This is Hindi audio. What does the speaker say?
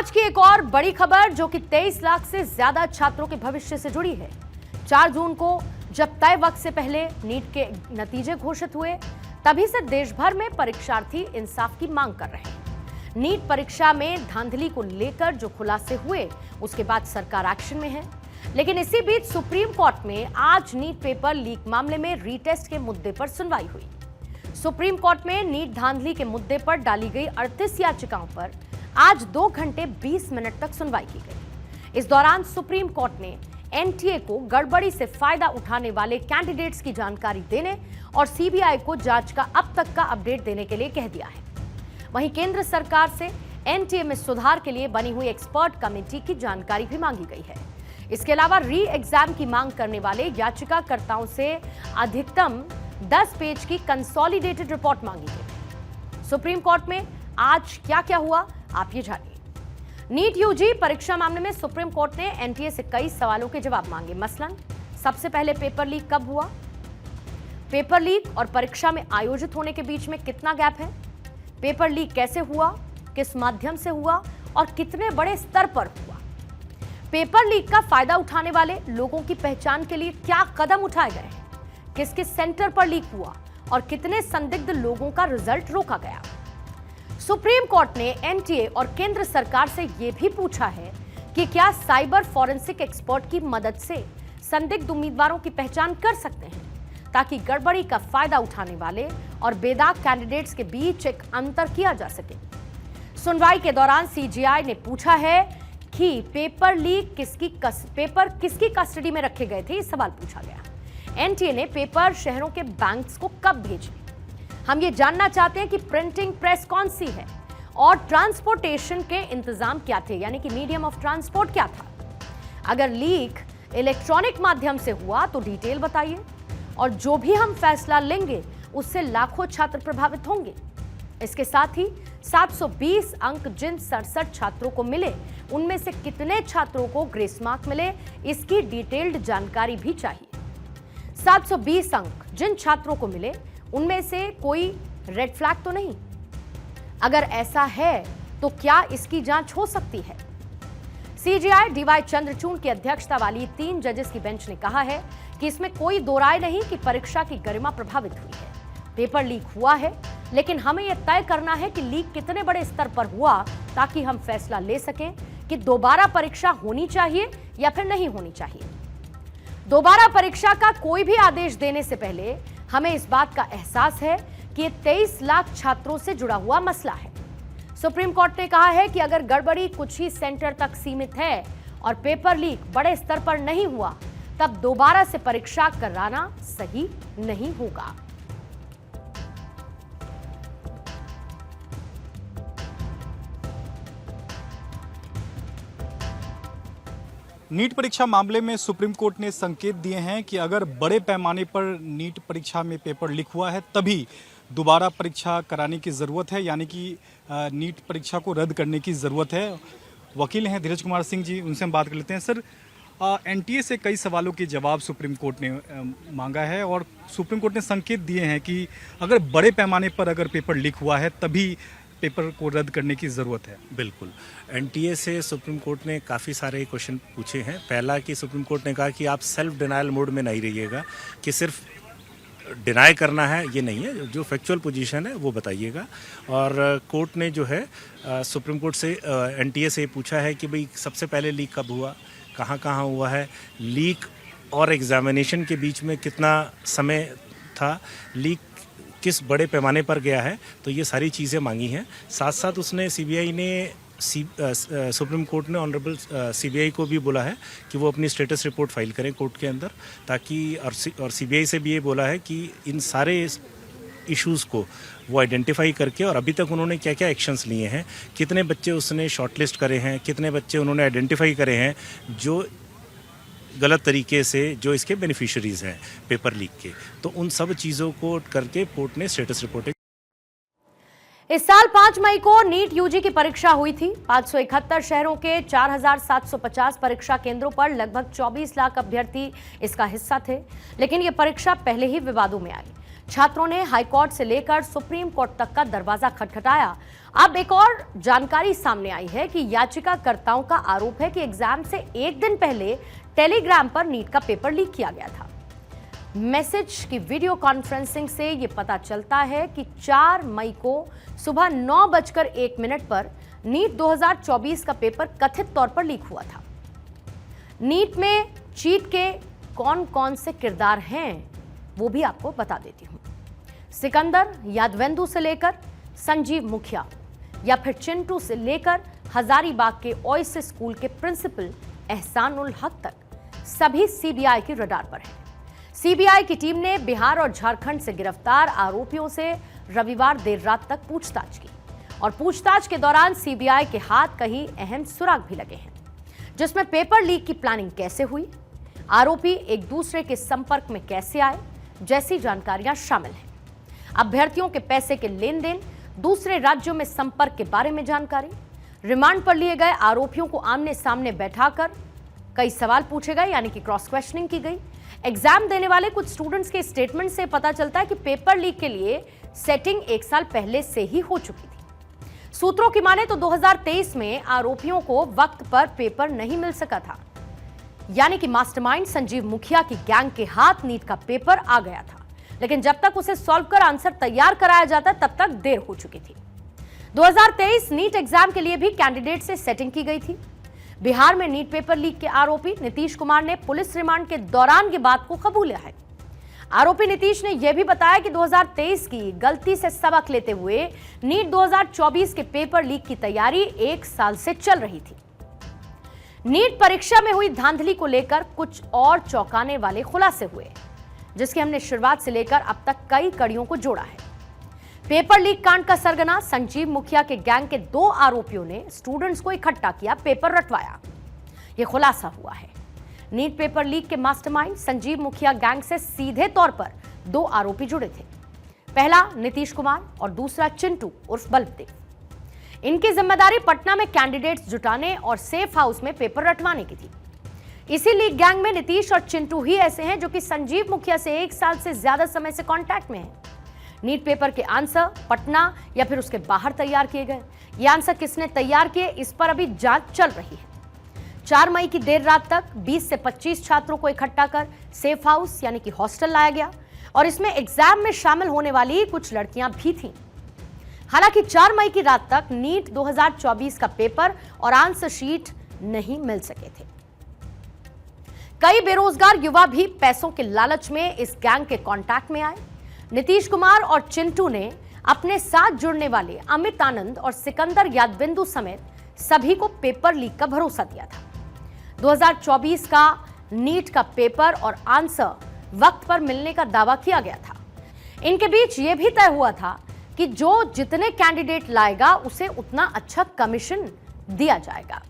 आज की एक और बड़ी खबर जो कि 23 लाख से ज्यादा छात्रों के भविष्य से जुड़ी है। 4 जून को जब तय वक्त से पहले नीट के नतीजे घोषित हुए, तभी से देश भर में परीक्षार्थी इंसाफ की मांग कर रहे हैं। नीट परीक्षा में धांधली को लेकर जो खुलासे हुए, उसके बाद सरकार एक्शन में है। लेकिन इसी बीच सुप्रीम कोर्ट में आज नीट पेपर लीक मामले में रीटेस्ट के मुद्दे पर सुनवाई हुई। सुप्रीम कोर्ट में नीट धांधली के मुद्दे पर डाली गई 38 याचिकाओं पर आज 2 घंटे 20 मिनट तक सुनवाई की गई। इस दौरान सुप्रीम कोर्ट ने एनटीए को गड़बड़ी से फायदा उठाने वाले कैंडिडेट्स की जानकारी देने और सीबीआई को जांच का अब तक का अपडेट देने के लिए कह दिया है। वहीं केंद्र सरकार से एनटीए में सुधार के लिए बनी हुई एक्सपर्ट कमेटी की जानकारी भी मांगी गई है। इसके अलावा री एग्जाम की मांग करने वाले याचिकाकर्ताओं से अधिकतम 10 पेज की कंसोलिडेटेड रिपोर्ट मांगी गई। सुप्रीम कोर्ट में आज क्या क्या हुआ, आप ये जानिए। नीट यूजी परीक्षा मामले में सुप्रीम कोर्ट ने एनटीए से कई सवालों के जवाब मांगे। मसलन सबसे पहले पेपर लीक कब हुआ, पेपर लीक और परीक्षा में आयोजित होने के बीच में कितना गैप है, पेपर लीक कैसे हुआ, किस माध्यम से हुआ और कितने बड़े स्तर पर हुआ, पेपर लीक का फायदा उठाने वाले लोगों की पहचान के लिए क्या कदम उठाए गए हैं, किस किस सेंटर पर लीक हुआ और कितने संदिग्ध लोगों का रिजल्ट रोका गया। सुप्रीम कोर्ट ने एनटीए और केंद्र सरकार से यह भी पूछा है कि क्या साइबर फॉरेंसिक एक्सपर्ट की मदद से संदिग्ध उम्मीदवारों की पहचान कर सकते हैं, ताकि गड़बड़ी का फायदा उठाने वाले और बेदाग कैंडिडेट्स के बीच एक अंतर किया जा सके। सुनवाई के दौरान सीजीआई ने पूछा है कि पेपर लीक किसकी कस्टडी में रखे गए थे, ये सवाल पूछा गया। एनटीए ने पेपर शहरों के बैंक्स को कब भेजे। हम ये जानना चाहते हैं कि प्रिंटिंग प्रेस कौन सी है और ट्रांसपोर्टेशन के इंतजाम क्या थे, यानी कि मीडियम ऑफ ट्रांसपोर्ट क्या था। अगर लीक इलेक्ट्रॉनिक माध्यम से हुआ तो डिटेल बताइए, और जो भी हम फैसला लेंगे उससे लाखों छात्र प्रभावित होंगे। इसके साथ ही 720 अंक जिन 67 छात्रों को मिले, उनमें से कितने छात्रों को ग्रेस मार्क मिले, इसकी डिटेल्ड जानकारी भी चाहिए। 720 अंक जिन छात्रों को मिले, उनमें से कोई रेड फ्लैग तो नहीं? अगर ऐसा है तो क्या इसकी जांच हो सकती है? सीजीआई डीवाई चंद्रचूड़ की अध्यक्षता वाली 3 जजेस की बेंच ने कहा है कि इसमें कोई दो राय नहीं कि परीक्षा की गरिमा प्रभावित हुई है। पेपर लीक हुआ है, लेकिन हमें यह तय करना है कि लीक कितने बड़े स्तर पर हुआ, ताकि हम फैसला ले सकें कि दोबारा परीक्षा होनी चाहिए या फिर नहीं होनी चाहिए। दोबारा परीक्षा का कोई भी आदेश देने से पहले हमें इस बात का एहसास है कि ये 23 लाख छात्रों से जुड़ा हुआ मसला है। सुप्रीम कोर्ट ने कहा है कि अगर गड़बड़ी कुछ ही सेंटर तक सीमित है और पेपर लीक बड़े स्तर पर नहीं हुआ, तब दोबारा से परीक्षा कराना सही नहीं होगा। नीट परीक्षा मामले में सुप्रीम कोर्ट ने संकेत दिए हैं कि अगर बड़े पैमाने पर नीट परीक्षा में पेपर लीक हुआ है, तभी दोबारा परीक्षा कराने की ज़रूरत है, यानी कि नीट परीक्षा को रद्द करने की ज़रूरत है। वकील हैं धीरज कुमार सिंह जी, उनसे हम बात कर लेते हैं। सर, एनटीए से कई सवालों के जवाब सुप्रीम कोर्ट ने मांगा है और सुप्रीम कोर्ट ने संकेत दिए हैं कि अगर बड़े पैमाने पर अगर पेपर लीक हुआ है, तभी पेपर को रद्द करने की ज़रूरत है। बिल्कुल, एनटीए से सुप्रीम कोर्ट ने काफ़ी सारे क्वेश्चन पूछे हैं। पहला कि सुप्रीम कोर्ट ने कहा कि आप सेल्फ डिनायल मोड में नहीं रहिएगा, कि सिर्फ डिनाई करना है ये नहीं है, जो फैक्चुअल पोजीशन है वो बताइएगा। और कोर्ट ने जो है सुप्रीम कोर्ट से एनटीए से पूछा है कि भाई सबसे पहले लीक कब हुआ, कहाँ कहाँ हुआ है, लीक और एग्जामिनेशन के बीच में कितना समय था, लीक किस बड़े पैमाने पर गया है, तो ये सारी चीज़ें मांगी हैं। साथ साथ उसने सीबीआई ने सुप्रीम कोर्ट ने ऑनरेबल सीबीआई को भी बोला है कि वो अपनी स्टेटस रिपोर्ट फाइल करें कोर्ट के अंदर, ताकि और सीबीआई से भी ये बोला है कि इन सारे इश्यूज़ को वो आइडेंटिफाई करके, और अभी तक उन्होंने क्या क्या एक्शंस लिए हैं, कितने बच्चे उसने शॉर्टलिस्ट करे हैं, कितने बच्चे उन्होंने आइडेंटिफाई करे हैं जो गलत तरीके से, जो इसके बेनिफिशरीज हैं पेपर लीक के, तो उन सब चीज़ों को करके कोर्ट ने स्टेटस रिपोर्ट। इस साल 5 मई को नीट यूजी की परीक्षा हुई थी। 571 शहरों के 4750 परीक्षा केंद्रों पर लगभग 24 लाख अभ्यर्थी इसका हिस्सा थे, लेकिन यह परीक्षा पहले ही विवादों में आई। छात्रों ने हाईकोर्ट से लेकर सुप्रीम कोर्ट तक का दरवाजा खटखटाया। अब एक और जानकारी सामने आई है कि याचिकाकर्ताओं का आरोप है कि एग्जाम से एक दिन पहले टेलीग्राम पर नीट का पेपर लीक किया गया था। मैसेज की वीडियो कॉन्फ्रेंसिंग से यह पता चलता है कि 4 मई को सुबह 9:01 पर नीट 2024 का पेपर कथित तौर पर लीक हुआ था। नीट में चीट के कौन कौन से किरदार हैं वो भी आपको बता देती हूं। सिकंदर यादवेंदु से लेकर संजीव मुखिया या फिर चिंटू से लेकर हजारीबाग के ओएसिस स्कूल के प्रिंसिपल एहसान उल हक तक सभी सीबीआई की रडार पर हैं। सीबीआई की टीम ने बिहार और झारखंड से गिरफ्तार आरोपियों से रविवार देर रात तक पूछताछ की और पूछताछ के दौरान सीबीआई के हाथ कई अहम सुराग भी लगे हैं, जिसमें पेपर लीक की प्लानिंग कैसे हुई, आरोपी एक दूसरे के संपर्क में कैसे आए जैसी जानकारियां शामिल हैं। अभ्यर्थियों के पैसे के लेन देन, दूसरे राज्यों में संपर्क के बारे में जानकारी, रिमांड पर लिए गए आरोपियों को आमने सामने बैठाकर कई सवाल पूछे गए यानी कि क्रॉस क्वेश्चनिंग की गई। एग्जाम देने वाले कुछ स्टूडेंट्स के स्टेटमेंट से पता चलता है कि पेपर लीक के लिए सेटिंग 1 साल पहले से ही हो चुकी थी। सूत्रों की माने तो 2023 में आरोपियों को वक्त पर पेपर नहीं मिल सका था, यानी कि मास्टरमाइंड संजीव मुखिया की गैंग के हाथ नीट का पेपर आ गया था, लेकिन जब तक उसे सॉल्व कर आंसर तैयार कराया जाता तब तक देर हो चुकी थी। 2023 नीट एग्जाम के लिए भी कैंडिडेट से सेटिंग की गई थी। बिहार में नीट पेपर लीक के आरोपी नीतीश कुमार ने पुलिस रिमांड के दौरान ये बात को कबूला है। आरोपी नीतीश ने यह भी बताया कि 2023 की गलती से सबक लेते हुए नीट 2024 के पेपर लीक की तैयारी 1 साल से चल रही थी। नीट परीक्षा में हुई धांधली को लेकर कुछ और चौंकाने वाले खुलासे हुए, जिसकी हमने शुरुआत से लेकर अब तक कई कड़ियों को जोड़ा है। पेपर लीक कांड का सरगना संजीव मुखिया के गैंग के 2 आरोपियों ने स्टूडेंट्स को इकट्ठा किया, पेपर रटवाया, यह खुलासा हुआ है। नीट पेपर लीक के मास्टरमाइंड संजीव मुखिया गैंग से सीधे तौर पर 2 आरोपी जुड़े थे। पहला नीतीश कुमार और दूसरा चिंटू उर्फ बलदेव। इनकी जिम्मेदारी पटना में कैंडिडेट्स जुटाने और सेफ हाउस में पेपर रटवाने की थी। इसी लीक गैंग में नीतीश और चिंटू ही ऐसे हैं जो कि संजीव मुखिया से 1 साल से ज्यादा समय से कांटेक्ट में हैं। नीट पेपर के आंसर पटना या फिर उसके बाहर तैयार किए गए। ये आंसर किसने तैयार किए, इस पर अभी जांच चल रही है। 4 मई की देर रात तक 20 से 25 छात्रों को इकट्ठा कर सेफ हाउस यानी कि हॉस्टल लाया गया और इसमें एग्जाम में शामिल होने वाली कुछ लड़कियां भी थीं। हालांकि 4 मई की रात तक नीट 2024 का पेपर और आंसर शीट नहीं मिल सके थे। कई बेरोजगार युवा भी पैसों के लालच में इस गैंग के कांटेक्ट में आए। नीतीश कुमार और चिंटू ने अपने साथ जुड़ने वाले अमित आनंद और सिकंदर यादवेंदु समेत सभी को पेपर लीक का भरोसा दिया था। 2024 का नीट का पेपर और आंसर वक्त पर मिलने का दावा किया गया था। इनके बीच यह भी तय हुआ था कि जो जितने कैंडिडेट लाएगा उसे उतना अच्छा कमीशन दिया जाएगा।